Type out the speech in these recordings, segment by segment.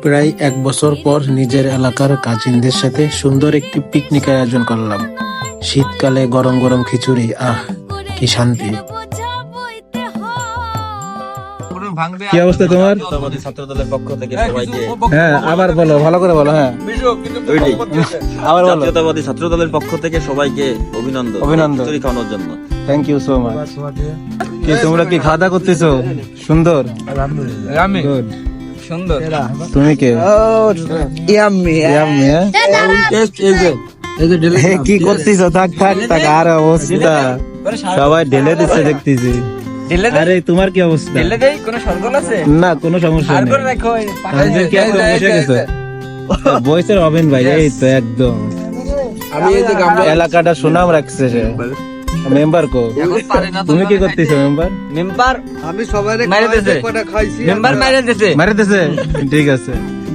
প্রায় 1 বছর পর নিজের এলাকার কাজিনদের সাথে সুন্দর একটি পিকনিকের আয়োজন করলাম। শীতকালে গরম গরম খিচুড়ি, আহ কি শান্তি। কি অবস্থা তোমার? ছাত্রদলের পক্ষ থেকে সবাইকে হ্যাঁ আবার বলো, ভালো করে বলো। হ্যাঁ আবার বলো। জাতীয়তাবাদী ছাত্রদলের পক্ষ থেকে সবাইকে অভিনন্দন খিচুড়ি খাওয়ানোর জন্য। Thank you so much. কি তোমরা কি খাওয়া দাওয়া করতেছো? সুন্দর, Good. সুন্দর। তুমি কে? ইয়াম্মি ইয়াম্মি, হ্যাঁ? কি করতেছো? থাক থাক থাক, আর অবস্থা সবাই ঢেলে দিচ্ছে দেখতেছি। আরে তোমার কি অবস্থা? ঢেলে দেই, কোনো সরগোল আছে? না কোনো সমস্যা আর নেই। করে রাখো এই আমাদের কি একদম বসে গেছে? বয়সের হবেন ভাই, এই তো একদম। আমি এই যে গামলা এলাকাটা সুনাম রাখছে সে। মেম্বার কো? এখন পারে না। তুমি কি করতেছো মেম্বার? মেম্বার আমি সবাইরে মাইরে দিছে। কটা খাইছি। মেম্বার মাইরে দিছে। মারে দিছে? ঠিক আছে।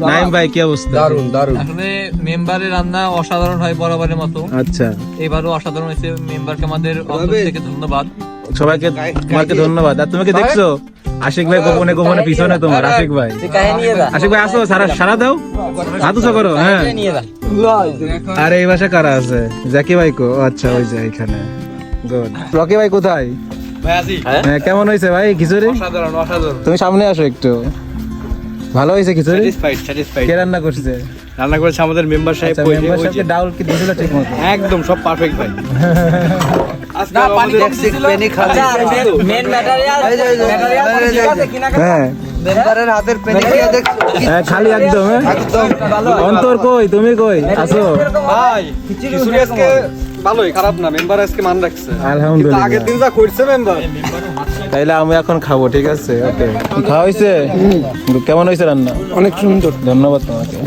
নাইম ভাই কি অবস্থা? দারুন দারুন। আসলে মেম্বারের রান্না অসাধারণ হয় বরাবরের মতো। আচ্ছা, এবারও অসাধারণ হয়েছে। মেম্বারকে আমাদের অন্তর থেকে ধন্যবাদ। সবাইকে তোমাকে ধন্যবাদ। আর তুমি কি দেখছো আশিক ভাই গোপনে গোপনে পিছনে তোমার? আশিক ভাই, তুই কাহে নিয়ে যা। আশিক ভাই আসো, সারা দাও, হাত উঁচু করো। হ্যাঁ কাহে নিয়ে যা। আর এই বাসা কারা আছে? জাকি ভাই কো? আচ্ছা ওই যে এখানে। গুড। রকি ভাই কোথায়? হ্যাঁ কেমন হয়েছে ভাই খিচুড়ি? অসাধারণ অসাধারণ। তুমি সামনে আসো একটু। ভালো হয়েছে খিচুড়ি? স্যাটিসফাইড। কে রান্না করছে? রান্না করেছে আমাদের মেম্বার সাহেব। আচ্ছা, মেম্বার সাহেবকে ডাউল কি দিছিল ঠিক মতো? একদম সব পারফেক্ট ভাই। আজকে না, পানি আমাদের কম দিছিল। আচ্ছা, মেন ম্যাটেরিয়াল ঠিক আছে কিনা? হ্যাঁ মেম্বারের হাতের পেনি খেয়ে দেখছো? হ্যাঁ, খালি একদম। হ্যাঁ একদম অন্তর কই? তুমি কই আসো? ভাই খিচুড়ি আজকে ভালোই, খারাপ না। মেম্বার আজকে মান রাখছে। কিন্তু আলহামদুলিল্লাহ। আগের দিন যা করছে মেম্বার, তাইলে আমি এখন খাবো, ঠিক আছে? ওকে, খাওয়া হয়েছে? কেমন হয়েছে রান্না? অনেক সুন্দর। ধন্যবাদ তোমাকে।